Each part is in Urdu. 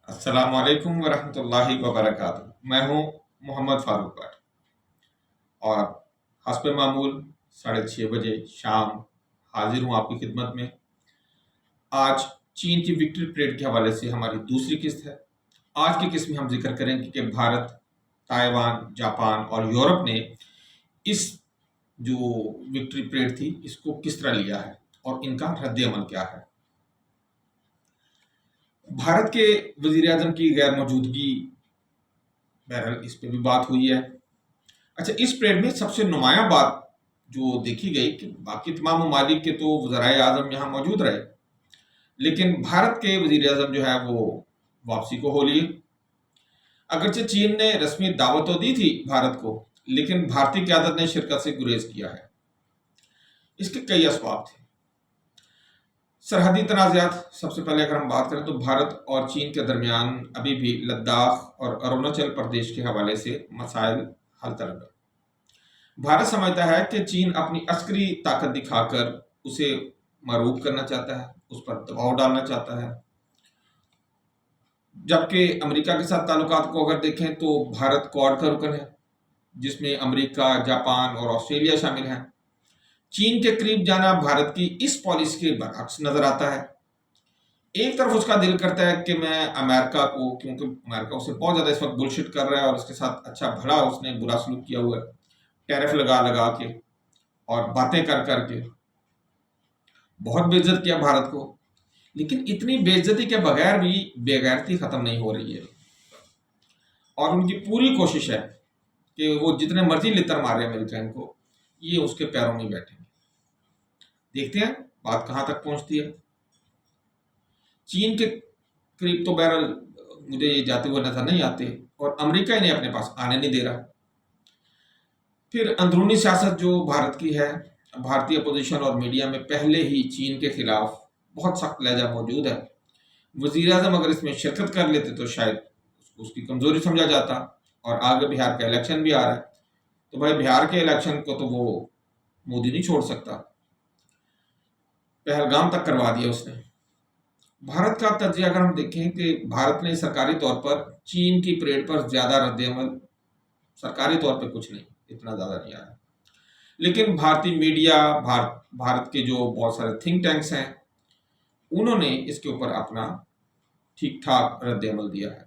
السلام علیکم ورحمۃ اللہ وبرکاتہ۔ میں ہوں محمد فاروق بٹ اور حسب معمول 6:30 بجے شام حاضر ہوں آپ کی خدمت میں۔ آج چین کی وکٹری پریڈ کے حوالے سے ہماری دوسری قسط ہے۔ آج کی قسط میں ہم ذکر کریں گے کہ بھارت، تائیوان، جاپان اور یورپ نے اس جو وکٹری پریڈ تھی اس کو کس طرح لیا ہے اور ان کا رد عمل کیا ہے۔ بھارت کے وزیر اعظم کی غیر موجودگی، بہرحال اس پہ بھی بات ہوئی ہے۔ اچھا، اس پریڈ میں سب سے نمایاں بات جو دیکھی گئی کہ باقی تمام ممالک کے تو وزرائے اعظم یہاں موجود رہے، لیکن بھارت کے وزیر اعظم جو ہے وہ واپسی کو ہو لیے۔ اگرچہ چین نے رسمی دعوت تو دی تھی بھارت کو، لیکن بھارتی قیادت نے شرکت سے گریز کیا ہے۔ اس کے کئی اسباب تھے۔ سرحدی تنازعات، سب سے پہلے اگر ہم بات کریں تو بھارت اور چین کے درمیان ابھی بھی لداخ اور اروناچل پردیش کے حوالے سے مسائل حل طلب ہے۔ بھارت سمجھتا ہے کہ چین اپنی عسکری طاقت دکھا کر اسے مرعوب کرنا چاہتا ہے، اس پر دباؤ ڈالنا چاہتا ہے، جبکہ امریکہ کے ساتھ تعلقات کو اگر دیکھیں تو بھارت کوڈ کا رکن ہے جس میں امریکہ، جاپان اور آسٹریلیا شامل ہیں۔ چین کے قریب جانا بھارت کی اس پالیسی کے برعکس نظر آتا ہے۔ ایک طرف اس کا دل کرتا ہے کہ میں امریکہ کو، کیونکہ امریکہ اسے بہت زیادہ اس وقت بلشٹ کر رہا ہے اور اس کے ساتھ اچھا بھلا اس نے برا سلوک کیا ہوا ہے، ٹیرف لگا کے اور باتیں کر کے بہت بے عزت کیا بھارت کو، لیکن اتنی بے عزتی کے بغیر بھی بے غیرتی ختم نہیں ہو رہی ہے اور ان کی پوری کوشش ہے کہ وہ جتنے مرضی لتر مارے امریکن کو، یہ اس کے پیروں میں بیٹھیں گے۔ دیکھتے ہیں بات کہاں تک پہنچتی ہے۔ چین کے قریب تو بہرحال مجھے یہ جاتے ہوئے نظر نہیں آتے اور امریکہ انہیں اپنے پاس آنے نہیں دے رہا۔ پھر اندرونی سیاست جو بھارت کی ہے، بھارتی اپوزیشن اور میڈیا میں پہلے ہی چین کے خلاف بہت سخت لہجہ موجود ہے۔ وزیر اعظم اگر اس میں شرکت کر لیتے تو شاید اس کی کمزوری سمجھا جاتا، اور آگے بہار کا الیکشن بھی آ رہا ہے تو بھائی بہار کے الیکشن کو تو وہ مودی نہیں چھوڑ سکتا، پہلگام تک کروا دیا اس نے۔ بھارت کا تجزیہ اگر ہم دیکھیں کہ بھارت نے سرکاری طور پر چین کی پریڈ پر زیادہ رد عمل سرکاری طور پہ کچھ نہیں، اتنا زیادہ نہیں آیا، لیکن بھارتی میڈیا، بھارت کے جو بہت سارے تھنک ٹینکس ہیں، انہوں نے اس کے اوپر اپنا ٹھیک ٹھاک رد عمل دیا ہے۔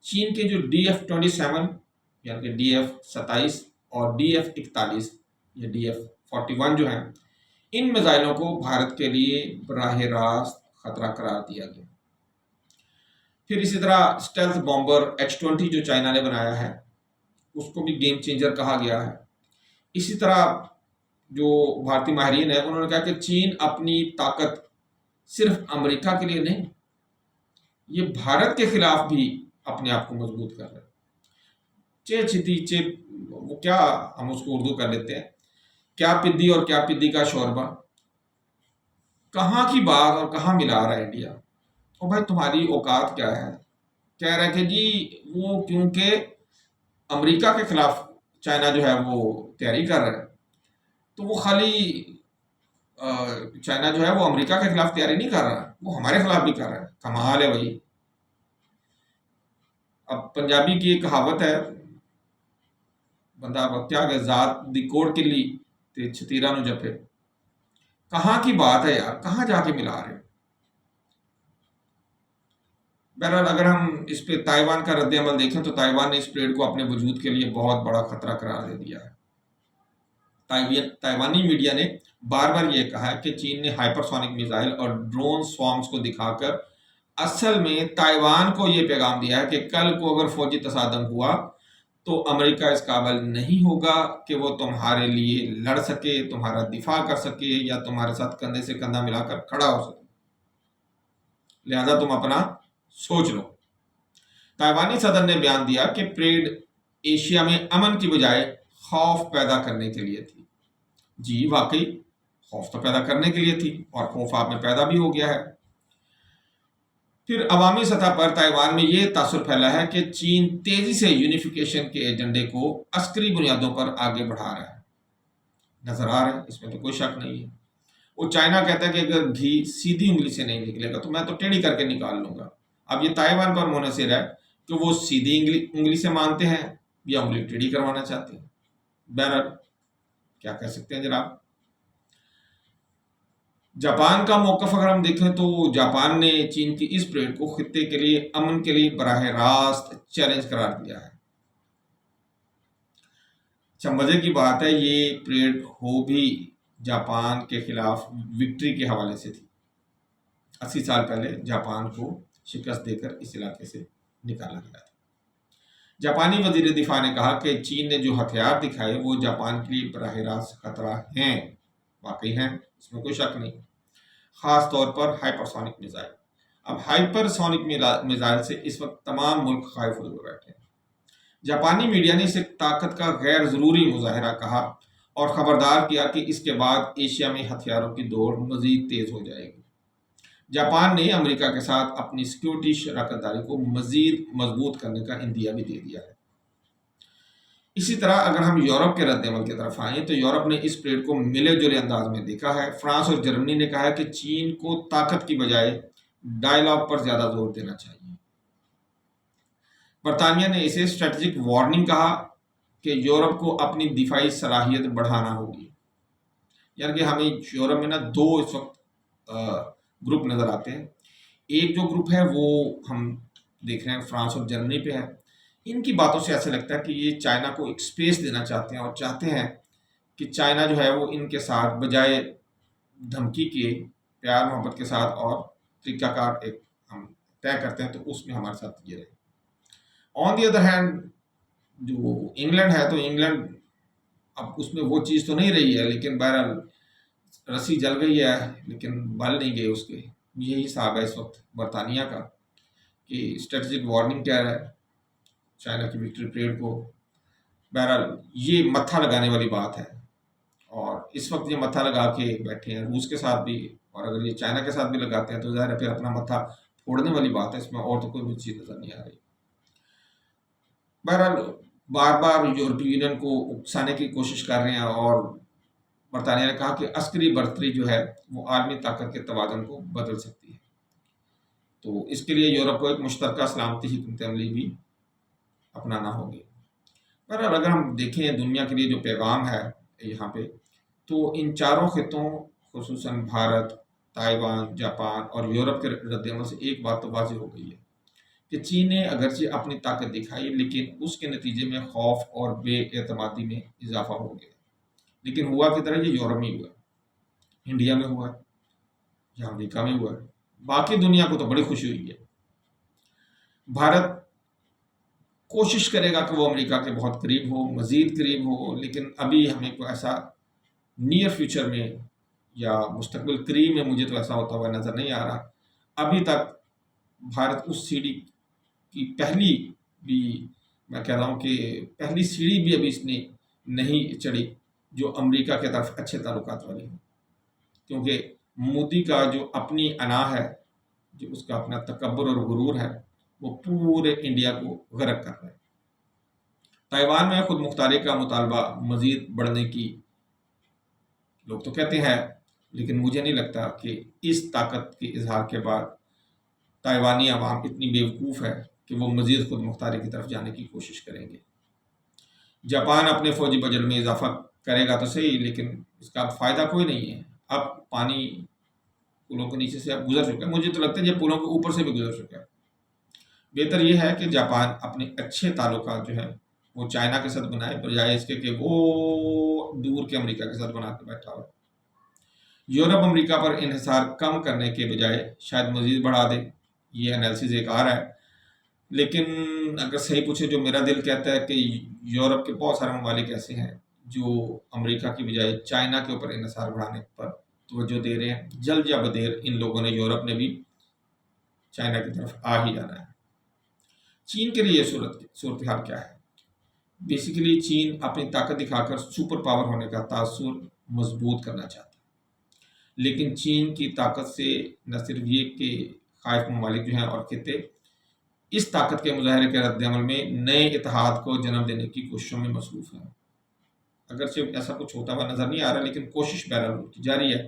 چین کے جو DF-27 یعنی کہ DF-27 اور DF-41 یا DF-41 جو ہیں، ان میزائلوں کو بھارت کے لیے براہ راست خطرہ قرار دیا گیا۔ پھر اسی طرح اسٹیلتھ بامبر H-20 جو چائنا نے بنایا ہے، اس کو بھی گیم چینجر کہا گیا ہے۔ اسی طرح جو بھارتی ماہرین ہیں انہوں نے کہا کہ چین اپنی طاقت صرف امریکہ کے لیے نہیں، یہ بھارت کے خلاف بھی اپنے آپ کو مضبوط کر رہا ہے۔ وہ کیا، ہم اس کو اردو کر لیتے ہیں، کیا پدی اور کیا پدی کا شوربہ، کہاں کی بات اور کہاں ملا رہا ہے انڈیا۔ اور بھائی تمہاری اوقات کیا ہے؟ کہہ رہے کہ جی وہ کیونکہ امریکہ کے خلاف چائنا جو ہے وہ تیاری کر رہا ہے، تو وہ خالی چائنا جو ہے وہ امریکہ کے خلاف تیاری نہیں کر رہا، وہ ہمارے خلاف بھی کر رہا ہے۔ کمال ہے بھائی۔ اب پنجابی کی ایک کہاوت ہے، بندہ کیا کہ ذات دی کوڑ کلی تے چھتیرا نو جپے۔ کہاں کی بات ہے یار، کہاں جا کے ملا رہے۔ بہرحال اگر ہم اس پہ تائیوان کا رد عمل دیکھیں تو تائیوان نے اس پریڈ کو اپنے وجود کے لیے بہت بڑا خطرہ قرار دے دیا ہے۔ تائیوانی میڈیا نے بار بار یہ کہا ہے کہ چین نے ہائپرسونک میزائل اور ڈرون سوارمز کو دکھا کر اصل میں تائیوان کو یہ پیغام دیا ہے کہ کل کو اگر فوجی تصادم ہوا تو امریکہ اس قابل نہیں ہوگا کہ وہ تمہارے لیے لڑ سکے، تمہارا دفاع کر سکے یا تمہارے ساتھ کندھے سے کندھا ملا کر کھڑا ہو سکے، لہذا تم اپنا سوچ لو۔ تائیوانی صدر نے بیان دیا کہ پریڈ ایشیا میں امن کی بجائے خوف پیدا کرنے کے لیے تھی۔ جی واقعی خوف تو پیدا کرنے کے لیے تھی اور خوف آپ میں پیدا بھی ہو گیا ہے۔ پھر عوامی سطح پر تائیوان میں یہ تاثر پھیلا ہے کہ چین تیزی سے یونیفیکیشن کے ایجنڈے کو عسکری بنیادوں پر آگے بڑھا رہا ہے، نظر آ رہا ہے، اس میں تو کوئی شک نہیں ہے۔ وہ چائنا کہتا ہے کہ اگر گھی سیدھی انگلی سے نہیں نکلے گا تو میں تو ٹیڑھی کر کے نکال لوں گا، اب یہ تائیوان پر منحصر ہے کہ وہ سیدھی انگلی سے مانتے ہیں یا انگلی ٹیڑھی کروانا چاہتے ہیں. بہرحال کیا کہہ سکتے ہیں جناب. جاپان کا موقف اگر ہم دیکھیں تو جاپان نے چین کی اس پریڈ کو خطے کے لیے امن کے لیے براہ راست چیلنج قرار دیا ہے. اچھا مزے کی بات ہے یہ پریڈ ہو بھی جاپان کے خلاف وکٹری کے حوالے سے تھی. 80 سال پہلے جاپان کو شکست دے کر اس علاقے سے نکالا گیا تھا. جاپانی وزیر دفاع نے کہا کہ چین نے جو ہتھیار دکھائے وہ جاپان کے لیے براہ راست خطرہ ہیں. واقعی ہیں، اس میں کوئی شک نہیں، خاص طور پر ہائپرسونک میزائل. اب ہائپرسونک میزائل سے اس وقت تمام ملک خائف ہوئے بیٹھے ہیں. جاپانی میڈیا نے اسے طاقت کا غیر ضروری مظاہرہ کہا اور خبردار کیا کہ اس کے بعد ایشیا میں ہتھیاروں کی دوڑ مزید تیز ہو جائے گی. جاپان نے امریکہ کے ساتھ اپنی سیکیورٹی شراکت داری کو مزید مضبوط کرنے کا عندیہ بھی دے دیا ہے. اسی طرح اگر ہم یورپ کے رد عمل کی طرف آئیں تو یورپ نے اس پریڈ کو ملے جلے انداز میں دیکھا ہے. فرانس اور جرمنی نے کہا ہے کہ چین کو طاقت کی بجائے ڈائیلاگ پر زیادہ زور دینا چاہیے. برطانیہ نے اسے اسٹریٹجک وارننگ کہا کہ یورپ کو اپنی دفاعی صلاحیت بڑھانا ہوگی. یعنی کہ ہمیں یورپ میں دو اس وقت گروپ نظر آتے ہیں. ایک جو گروپ ہے وہ ہم دیکھ رہے ہیں فرانس اور جرمنی پہ ہے. ان کی باتوں سے ایسا لگتا ہے کہ یہ چائنا کو ایک سپیس دینا چاہتے ہیں اور چاہتے ہیں کہ چائنا جو ہے وہ ان کے ساتھ بجائے دھمکی کے پیار محبت کے ساتھ اور طریقہ کار ایک ہم طے کرتے ہیں تو اس میں ہمارے ساتھ یہ رہے. آن دی ادر ہینڈ جو انگلینڈ ہے تو انگلینڈ اب اس میں وہ چیز تو نہیں رہی ہے، لیکن بہرحال رسی جل گئی ہے لیکن بل نہیں گئے اس کے. یہی حساب ہے اس وقت برطانیہ کا کہ اسٹریٹجک وارننگ کہہ رہا ہے چائنا کی وکٹری پریڈ کو. بہرحال یہ متھا لگانے والی بات ہے اور اس وقت یہ متھا لگا کے بیٹھے ہیں روس کے ساتھ بھی، اور اگر یہ چائنا کے ساتھ بھی لگاتے ہیں تو ظاہر ہے پھر اپنا متھا پھوڑنے والی بات ہے. اس میں اور تو کوئی بھی چیز نظر نہیں آ رہی. بہرحال بار بار یورپی یونین کو اکسانے کی کوشش کر رہے ہیں اور برطانیہ نے کہا کہ عسکری برتری جو ہے وہ عالمی طاقت کے توازن کو بدل سکتی ہے. تو اس کے لیے یورپ کو ایک مشترکہ سلامتی حکمت عملی بھی اپنانا ہوگی. بہرحال اگر ہم دیکھیں دنیا کے لیے جو پیغام ہے یہاں پہ تو ان چاروں خطوں خصوصاً بھارت، تائیوان، جاپان اور یورپ کے رد عمل سے ایک بات تو واضح ہو گئی ہے کہ چین نے اگرچہ اپنی طاقت دکھائی لیکن اس کے نتیجے میں خوف اور بے اعتمادی میں اضافہ ہو گیا. لیکن ہوا کی طرح یہ یورپ میں ہوا، انڈیا میں ہوا، یا امریکہ میں ہوا. باقی دنیا کو تو بڑی خوشی ہوئی ہے. بھارت کوشش کرے گا کہ وہ امریکہ کے بہت قریب ہو، مزید قریب ہو، لیکن ابھی ہمیں کوئی ایسا نیئر فیوچر میں یا مستقبل قریب میں مجھے تو ایسا ہوتا ہوا نظر نہیں آ رہا. ابھی تک بھارت اس سیڑھی کی پہلی بھی میں کہہ رہا ہوں کہ پہلی سیڑھی بھی ابھی اس نے نہیں چڑھی جو امریکہ کی طرف اچھے تعلقات والی ہے. کیونکہ مودی کا جو اپنی انا ہے، جو اس کا اپنا تکبر اور غرور ہے، وہ پورے انڈیا کو غرق کر رہا ہے. تائیوان میں خود مختاری کا مطالبہ مزید بڑھنے کی لوگ تو کہتے ہیں، لیکن مجھے نہیں لگتا کہ اس طاقت کے اظہار کے بعد تائیوانی عوام اتنی بیوقوف ہے کہ وہ مزید خود مختاری کی طرف جانے کی کوشش کریں گے. جاپان اپنے فوجی بجٹ میں اضافہ کرے گا تو صحیح، لیکن اس کا فائدہ کوئی نہیں ہے. اب پانی پلوں کے نیچے سے اب گزر چکا ہے، مجھے تو لگتا ہے یہ پلوں کے اوپر سے بھی گزر چکا ہے. بہتر یہ ہے کہ جاپان اپنے اچھے تعلقات جو ہے وہ چائنا کے ساتھ بنائے بجائے اس کے کہ وہ دور کے امریکہ کے ساتھ بنا کے بیٹھا ہو. یورپ امریکہ پر انحصار کم کرنے کے بجائے شاید مزید بڑھا دے، یہ انالیسز ایک آ رہا ہے. لیکن اگر صحیح پوچھے جو میرا دل کہتا ہے کہ یورپ کے بہت سارے ممالک ایسے ہیں جو امریکہ کی بجائے چائنا کے اوپر انحصار بڑھانے پر توجہ دے رہے ہیں. جلد یا بدیر ان لوگوں نے، یورپ نے بھی چائنا کی طرف آ ہی جانا ہے. چین کے لیے صورتحال کیا ہے؟ بیسیکلی چین اپنی طاقت دکھا کر سپر پاور ہونے کا تاثر مضبوط کرنا چاہتا ہے. لیکن چین کی طاقت سے نہ صرف یہ کہ خائف ممالک جو ہیں اور خطے اس طاقت کے مظاہرے کے رد عمل میں نئے اتحاد کو جنم دینے کی کوششوں میں مصروف ہیں. اگرچہ ایسا کچھ ہوتا ہوا نظر نہیں آ رہا لیکن کوشش بہرحال جاری ہے.